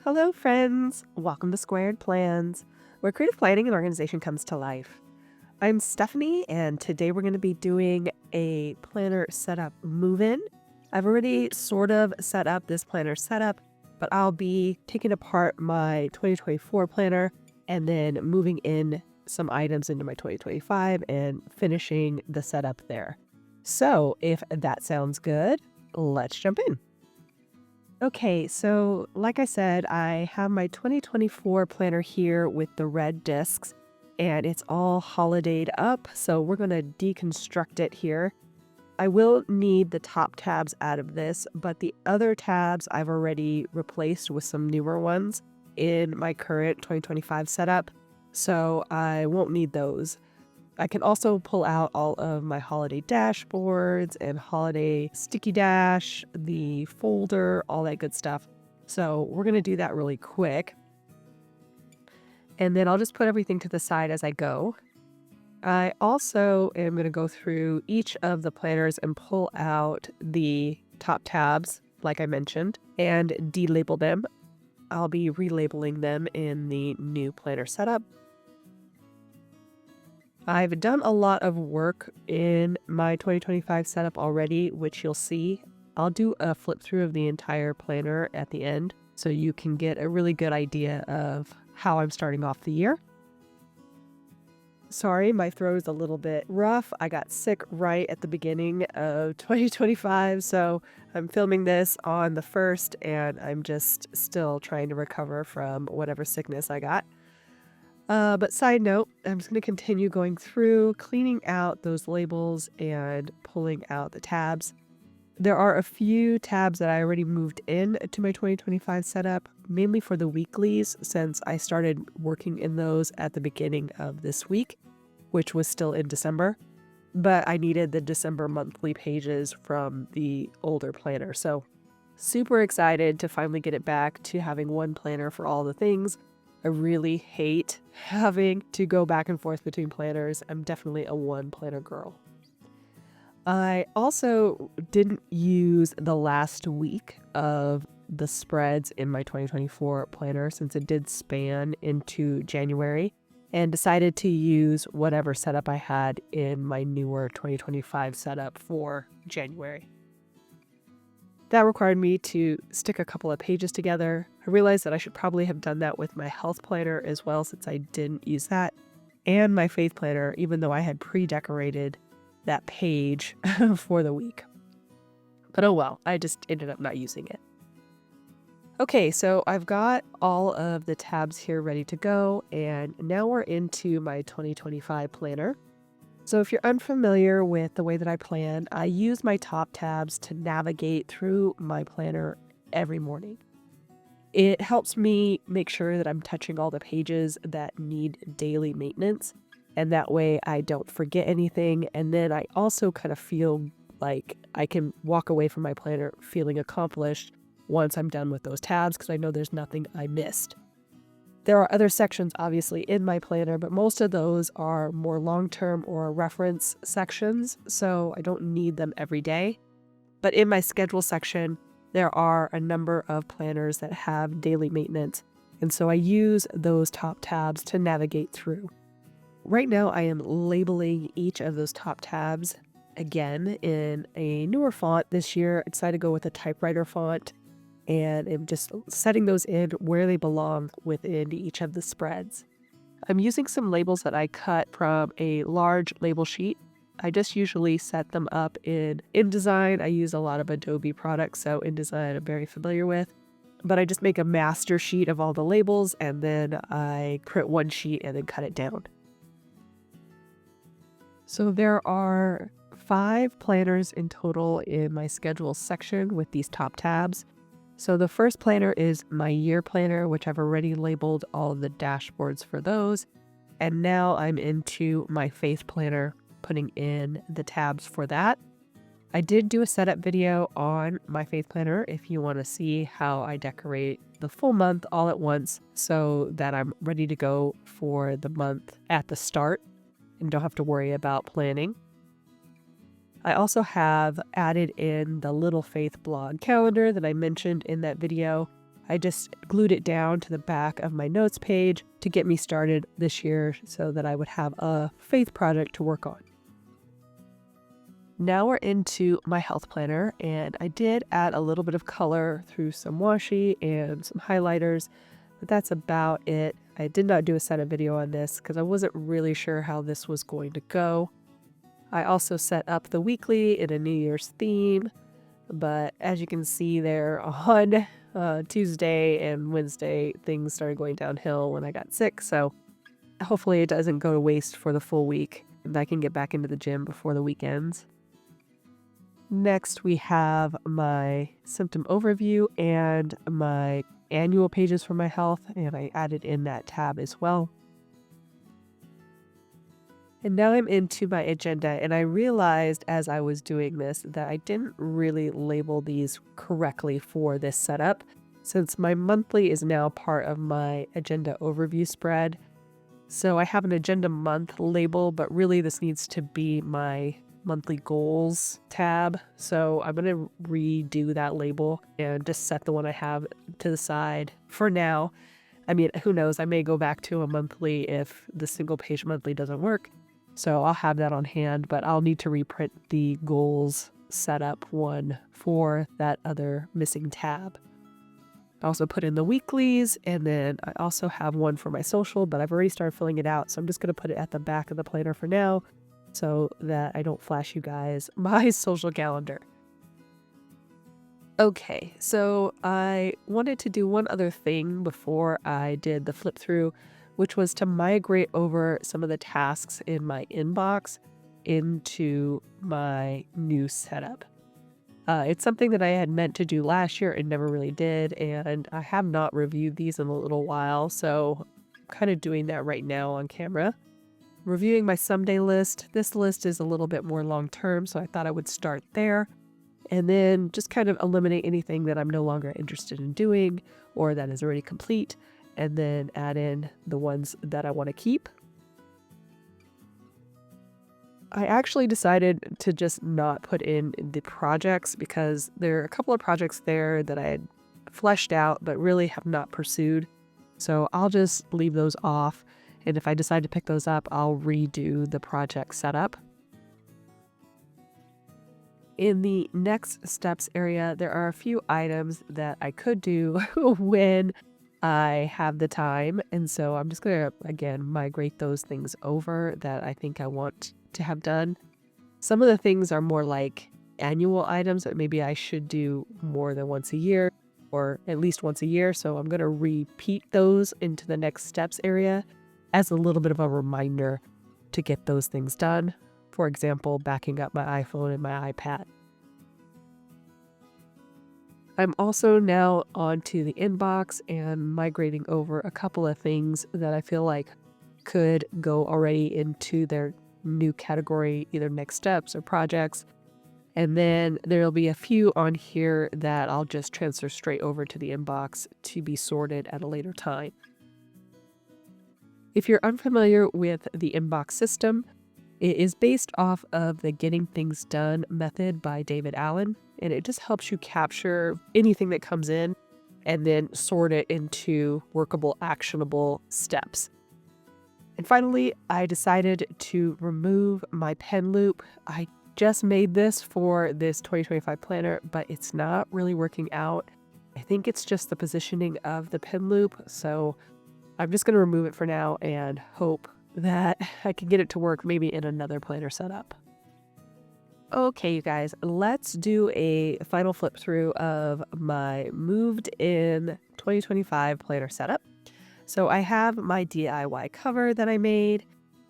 Hello, friends. Welcome to Squared Plans, where creative planning and organization comes to life. I'm Stephanie, and today we're going to be doing a planner setup move-in. I've already sort of set up this planner setup, but I'll be taking apart my 2024 planner and then moving in some items into my 2025 and finishing the setup there. So if that sounds good, let's jump in. Okay, so like I said, I have my 2024 planner here with the red discs, and it's all holidayed up, so we're going to deconstruct it here. I will need the top tabs out of this, but the other tabs I've already replaced with some newer ones in my current 2025 setup, so I won't need those. I can also pull out all of my holiday dashboards and holiday sticky dash, the folder, all that good stuff. So we're going to do that really quick. And then I'll just put everything to the side as I go. I also am going to go through each of the planners and pull out the top tabs, like I mentioned, and delabel them. I'll be relabeling them in the new planner setup. I've done a lot of work in my 2025 setup already, which you'll see. I'll do a flip through of the entire planner at the end, so you can get a really good idea of how I'm starting off the year. Sorry, my throat is a little bit rough. I got sick right at the beginning of 2025, so I'm filming this on the 1st, and I'm just still trying to recover from whatever sickness I got. But side note, I'm just going to continue going through, cleaning out those labels and pulling out the tabs. There are a few tabs that I already moved in to my 2025 setup, mainly for the weeklies, since I started working in those at the beginning of this week, which was still in December. But I needed the December monthly pages from the older planner. So super excited to finally get it back to having one planner for all the things. I really hate having to go back and forth between planners. I'm definitely a one planner girl. I also didn't use the last week of the spreads in my 2024 planner since it did span into January, and decided to use whatever setup I had in my newer 2025 setup for January. That required me to stick a couple of pages together. I realized that I should probably have done that with my health planner as well, since I didn't use that, and my faith planner, even though I had pre-decorated that page for the week. But oh well, I just ended up not using it. Okay, so I've got all of the tabs here ready to go, and now we're into my 2025 planner. So if you're unfamiliar with the way that I plan, I use my top tabs to navigate through my planner every morning. It helps me make sure that I'm touching all the pages that need daily maintenance, and that way I don't forget anything. And then I also kind of feel like I can walk away from my planner feeling accomplished once I'm done with those tabs, because I know there's nothing I missed. There are other sections obviously in my planner, but most of those are more long-term or reference sections, so I don't need them every day. But in my schedule section, there are a number of planners that have daily maintenance, and so I use those top tabs to navigate through. Right now, I am labeling each of those top tabs again in a newer font this year. I decided to go with a typewriter font, and I'm just setting those in where they belong within each of the spreads. I'm using some labels that I cut from a large label sheet. I just usually set them up in InDesign. I use a lot of Adobe products, so InDesign I'm very familiar with. But I just make a master sheet of all the labels, and then I print one sheet and then cut it down. So there are 5 planners in total in my schedule section with these top tabs. So the first planner is my year planner, which I've already labeled all of the dashboards for those. And now I'm into my faith planner, putting in the tabs for that. I did do a setup video on my faith planner if you want to see how I decorate the full month all at once so that I'm ready to go for the month at the start and don't have to worry about planning. I also have added in the Little Faith blog calendar that I mentioned in that video. I just glued it down to the back of my notes page to get me started this year so that I would have a faith project to work on. Now we're into my health planner, and I did add a little bit of color through some washi and some highlighters, but that's about it. I did not do a setup video on this because I wasn't really sure how this was going to go. I also set up the weekly in a New Year's theme, but as you can see there on Tuesday and Wednesday, things started going downhill when I got sick, so hopefully it doesn't go to waste for the full week and I can get back into the gym before the weekends. Next, we have my symptom overview and my annual pages for my health, and I added in that tab as well. And now I'm into my agenda, and I realized as I was doing this that I didn't really label these correctly for this setup, since my monthly is now part of my agenda overview spread. So I have an agenda month label, but really this needs to be my monthly goals tab. So I'm going to redo that label and just set the one I have to the side for now. I mean, who knows? I may go back to a monthly if the single page monthly doesn't work. So I'll have that on hand, but I'll need to reprint the goals setup one for that other missing tab. I also put in the weeklies, and then I also have one for my social, but I've already started filling it out. So I'm just going to put it at the back of the planner for now, so that I don't flash you guys my social calendar. Okay, so I wanted to do one other thing before I did the flip through, which was to migrate over some of the tasks in my inbox into my new setup. It's something that I had meant to do last year and never really did, and I have not reviewed these in a little while, so I'm kind of doing that right now on camera. Reviewing my someday list. This list is a little bit more long term, so I thought I would start there and then just kind of eliminate anything that I'm no longer interested in doing or that is already complete, and then add in the ones that I want to keep. I actually decided to just not put in the projects because there are a couple of projects there that I had fleshed out but really have not pursued. So I'll just leave those off. And if I decide to pick those up, I'll redo the project setup. In the next steps area, there are a few items that I could do when I have the time. And so I'm just going to, again, migrate those things over that I think I want to have done. Some of the things are more like annual items that maybe I should do more than once a year or at least once a year. So I'm going to repeat those into the next steps area as a little bit of a reminder to get those things done. For example, backing up my iPhone and my iPad. I'm also now onto the inbox and migrating over a couple of things that I feel like could go already into their new category, either next steps or projects. And then there'll be a few on here that I'll just transfer straight over to the inbox to be sorted at a later time. If you're unfamiliar with the inbox system, it is based off of the Getting Things Done method by David Allen, and it just helps you capture anything that comes in and then sort it into workable, actionable steps. And finally, I decided to remove my pen loop. I just made this for this 2025 planner, but it's not really working out. I think it's just the positioning of the pen loop, so I'm just going to remove it for now and hope that I can get it to work maybe in another planner setup. Okay, you guys, let's do a final flip through of my moved in 2025 planner setup. So I have my DIY cover that I made.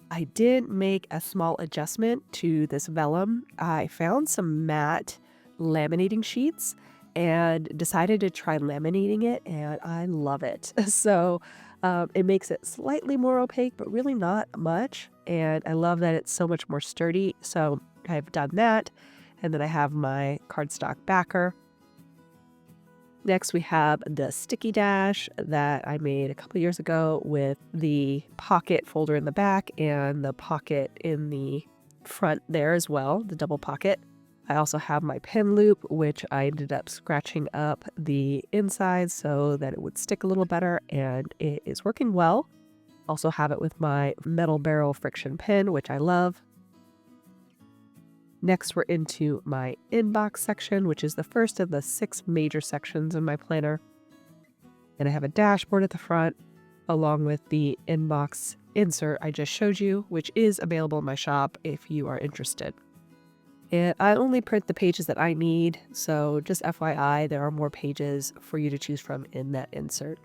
I did make a small adjustment to this vellum. I found some matte laminating sheets and decided to try laminating it, and I love it. So it makes it slightly more opaque, but really not much. And I love that it's so much more sturdy. So I've done that. And then I have my cardstock backer. Next, we have the sticky dash that I made a couple years ago with the pocket folder in the back and the pocket in the front there as well, the double pocket. I also have my pen loop, which I ended up scratching up the inside so that it would stick a little better, and it is working well. Also have it with my metal barrel friction pen, which I love. Next, we're into my inbox section, which is the first of the 6 major sections in my planner. And I have a dashboard at the front, along with the inbox insert I just showed you, which is available in my shop if you are interested. And I only print the pages that I need, so just FYI, there are more pages for you to choose from in that insert.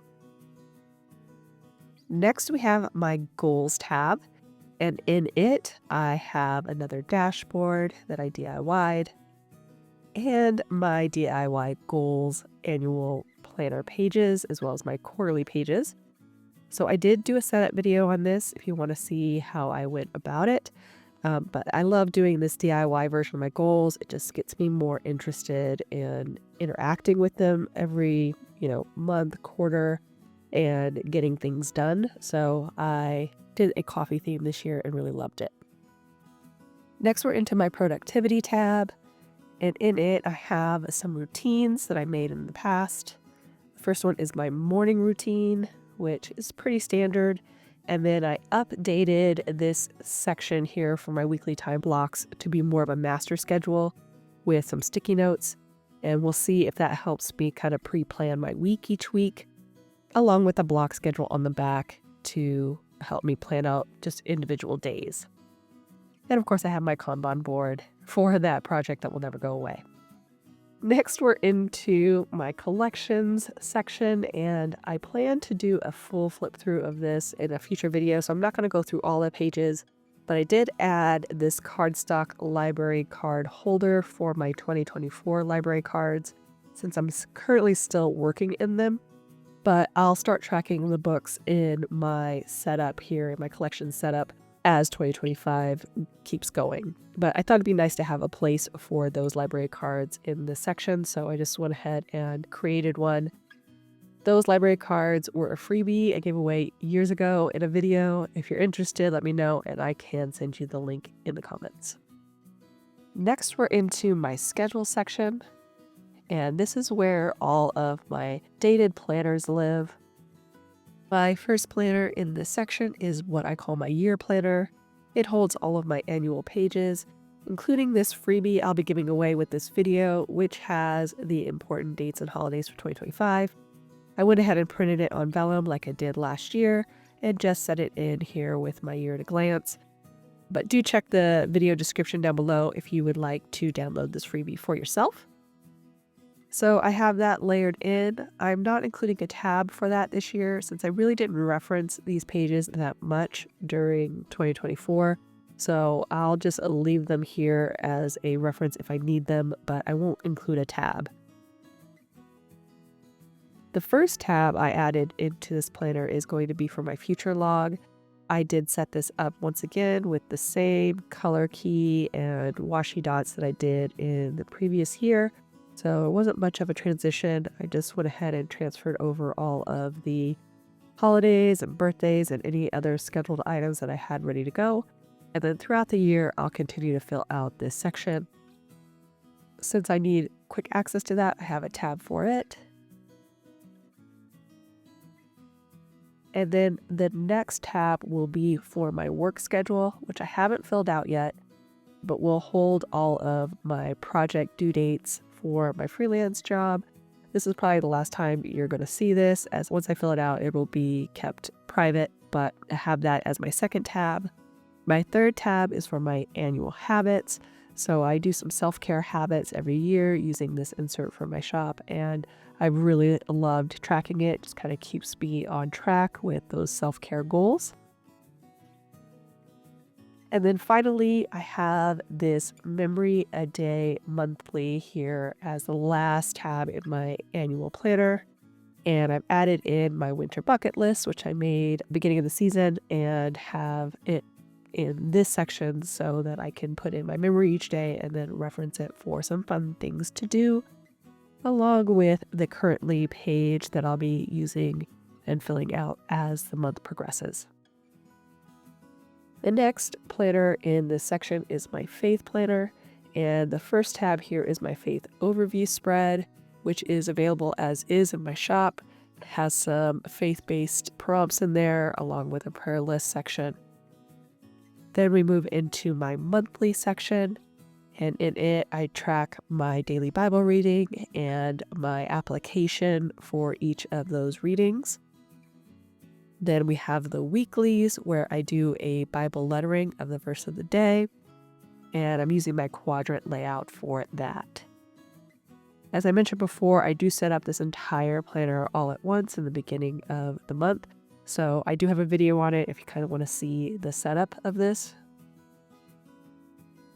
Next, we have my goals tab, and in it, I have another dashboard that I DIY'd and my DIY goals annual planner pages, as well as my quarterly pages. So I did do a setup video on this if you want to see how I went about it. But I love doing this DIY version of my goals. It just gets me more interested in interacting with them every, month, quarter, and getting things done. So I did a coffee theme this year and really loved it. Next, we're into my productivity tab. And in it, I have some routines that I made in the past. The first one is my morning routine, which is pretty standard. And then I updated this section here for my weekly time blocks to be more of a master schedule with some sticky notes. And we'll see if that helps me kind of pre-plan my week each week, along with a block schedule on the back to help me plan out just individual days. And of course, I have my Kanban board for that project that will never go away. Next, we're into my collections section, and I plan to do a full flip through of this in a future video, so I'm not going to go through all the pages, but I did add this cardstock library card holder for my 2024 library cards, since I'm currently still working in them. But I'll start tracking the books in my setup here, in my collection setup, as 2025 keeps going. But I thought it'd be nice to have a place for those library cards in this section, so I just went ahead and created one. Those library cards were a freebie I gave away years ago in a video. If you're interested, let me know and I can send you the link in the comments. Next, we're into my schedule section, and this is where all of my dated planners live. My first planner in this section is what I call my year planner. It holds all of my annual pages, including this freebie I'll be giving away with this video, which has the important dates and holidays for 2025. I went ahead and printed it on vellum like I did last year and just set it in here with my year at a glance. But do check the video description down below if you would like to download this freebie for yourself. So I have that layered in. I'm not including a tab for that this year since I really didn't reference these pages that much during 2024. So I'll just leave them here as a reference if I need them, but I won't include a tab. The first tab I added into this planner is going to be for my future log. I did set this up once again with the same color key and washi dots that I did in the previous year. So it wasn't much of a transition. I just went ahead and transferred over all of the holidays and birthdays and any other scheduled items that I had ready to go. And then throughout the year, I'll continue to fill out this section. Since I need quick access to that, I have a tab for it. And then the next tab will be for my work schedule, which I haven't filled out yet, but will hold all of my project due dates for my freelance job. This is probably the last time you're going to see this, as once I fill it out, it will be kept private, but I have that as my second tab. My third tab is for my annual habits. So I do some self-care habits every year using this insert from my shop, and I really loved tracking it. Just kind of keeps me on track with those self-care goals. And then finally, I have this memory a day monthly here as the last tab in my annual planner. And I've added in my winter bucket list, which I made at the beginning of the season, and have it in this section so that I can put in my memory each day and then reference it for some fun things to do, along with the currently page that I'll be using and filling out as the month progresses. The next planner in this section is my faith planner, And the first tab here is my faith overview spread, which is available as is in my shop. It has some faith-based prompts in there along with a prayer list section. Then we move into my monthly section, and in it I track my daily Bible reading and my application for each of those readings. Then we have the weeklies where I do a Bible lettering of the verse of the day, and I'm using my quadrant layout for that. As I mentioned before, I do set up this entire planner all at once in the beginning of the month, so I do have a video on it if you kind of want to see the setup of this.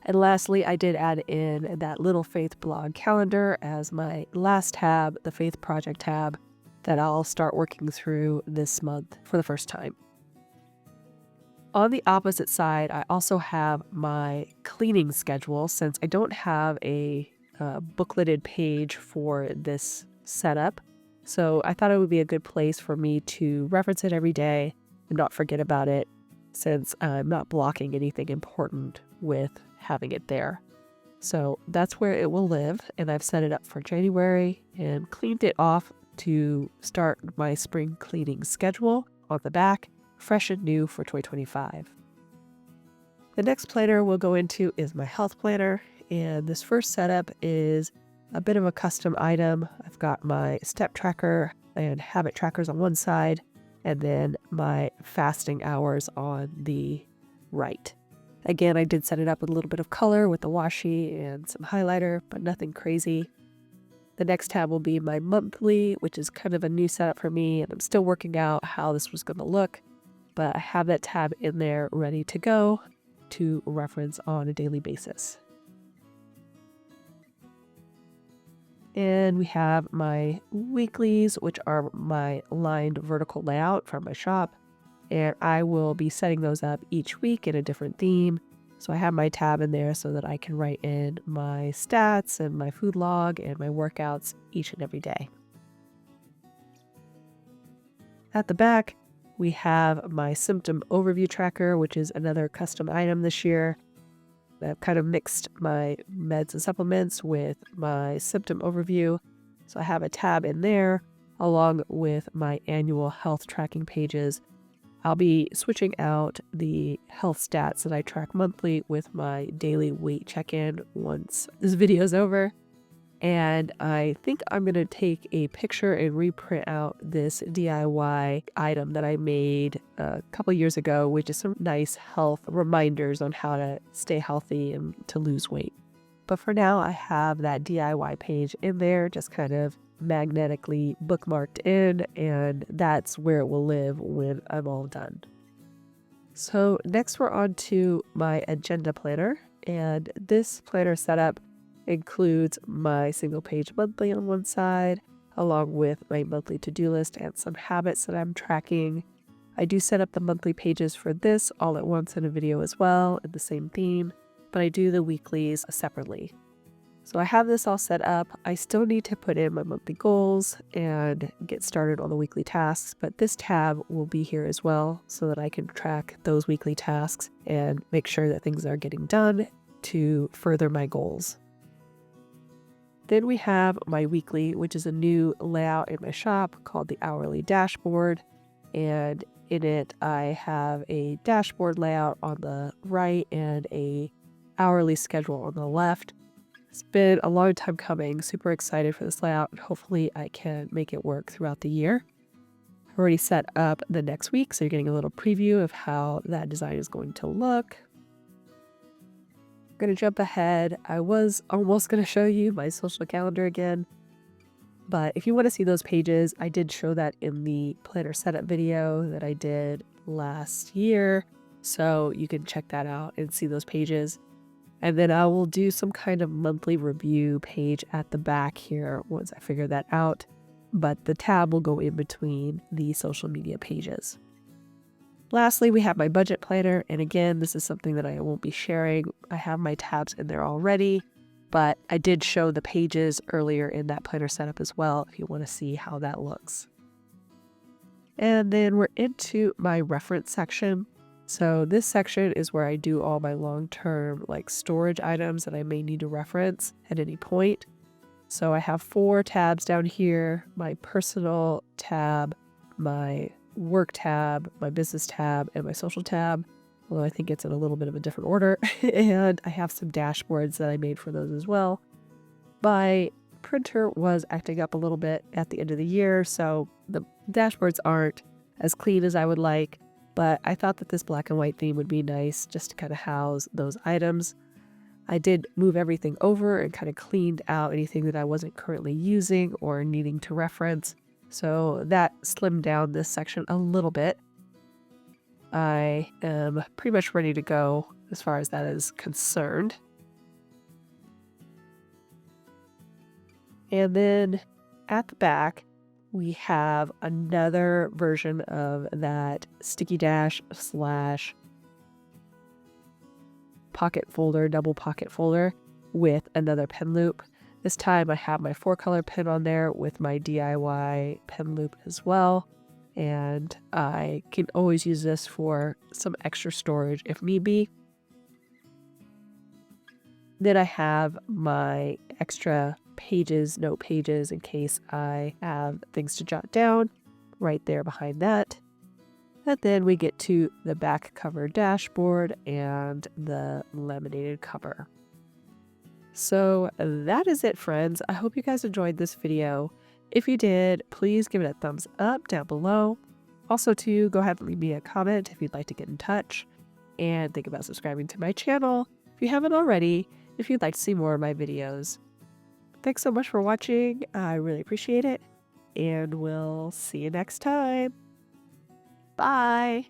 And lastly, I did add in that little faith blog calendar as my last tab, the faith project tab, that I'll start working through this month for the first time. On the opposite side, I also have my cleaning schedule since I don't have a bookleted page for this setup. So I thought it would be a good place for me to reference it every day and not forget about it since I'm not blocking anything important with having it there. So that's where it will live, and I've set it up for January and cleaned it off to start my spring cleaning schedule on the back, fresh and new for 2025. The next planner we'll go into is my health planner, and this first setup is a bit of a custom item. I've got my step tracker and habit trackers on one side, and then my fasting hours on the right. Again, I did set it up with a little bit of color with the washi and some highlighter, but nothing crazy. The next tab will be my monthly, which is kind of a new setup for me, and I'm still working out how this was going to look, but I have that tab in there ready to go to reference on a daily basis. And we have my weeklies, which are my lined vertical layout from my shop, and I will be setting those up each week in a different theme. So I have my tab in there so that I can write in my stats and my food log and my workouts each and every day. At the back, we have my symptom overview tracker, which is another custom item this year. I've kind of mixed my meds and supplements with my symptom overview. So I have a tab in there along with my annual health tracking pages. I'll be switching out the health stats that I track monthly with my daily weight check-in once this video is over. And I think I'm going to take a picture and reprint out this DIY item that I made a couple years ago, which is some nice health reminders on how to stay healthy and to lose weight. But for now, I have that DIY page in there, just kind of magnetically bookmarked in, and that's where it will live when I'm all done. So next we're on to my agenda planner, and this planner setup includes my single page monthly on one side, along with my monthly to-do list and some habits that I'm tracking. I do set up the monthly pages for this all at once in a video as well, in the same theme, but I do the weeklies separately. So I have this all set up. I still need to put in my monthly goals and get started on the weekly tasks, but this tab will be here as well so that I can track those weekly tasks and make sure that things are getting done to further my goals. Then we have my weekly, which is a new layout in my shop called the hourly dashboard. And in it, I have a dashboard layout on the right and a hourly schedule on the left. It's been a long time coming. Super excited for this layout, and hopefully I can make it work throughout the year. I've already set up the next week, so you're getting a little preview of how that design is going to look. I'm going to jump ahead. I was almost going to show you my social calendar again, but if you want to see those pages, I did show that in the planner setup video that I did last year, so you can check that out and see those pages. And then I will do some kind of monthly review page at the back here once I figure that out, but the tab will go in between the social media pages. Lastly, we have my budget planner, and again, this is something that I won't be sharing. I have my tabs in there already, but I did show the pages earlier in that planner setup as well if you want to see how that looks. And then we're into my reference section. So this section is where I do all my long-term like storage items that I may need to reference at any point. So I have 4 tabs down here: my personal tab, my work tab, my business tab, and my social tab. Although I think it's in a little bit of a different order. And I have some dashboards that I made for those as well. My printer was acting up a little bit at the end of the year, so the dashboards aren't as clean as I would like, but I thought that this black and white theme would be nice just to kind of house those items. I did move everything over and kind of cleaned out anything that I wasn't currently using or needing to reference, so that slimmed down this section a little bit. I am pretty much ready to go as far as that is concerned. And then at the back, we have another version of that sticky dash / pocket folder, double pocket folder with another pen loop. This time I have my 4-color pen on there with my DIY pen loop as well. And I can always use this for some extra storage if need be. Then I have my extra pages, note pages, in case I have things to jot down right there behind that. And then we get to the back cover dashboard and the laminated cover. So that is it, friends. I hope you guys enjoyed this video. If you did, please give it a thumbs up down below. Also, too, go ahead and leave me a comment if you'd like to get in touch. And think about subscribing to my channel if you haven't already, if you'd like to see more of my videos. Thanks so much for watching. I really appreciate it. And we'll see you next time. Bye.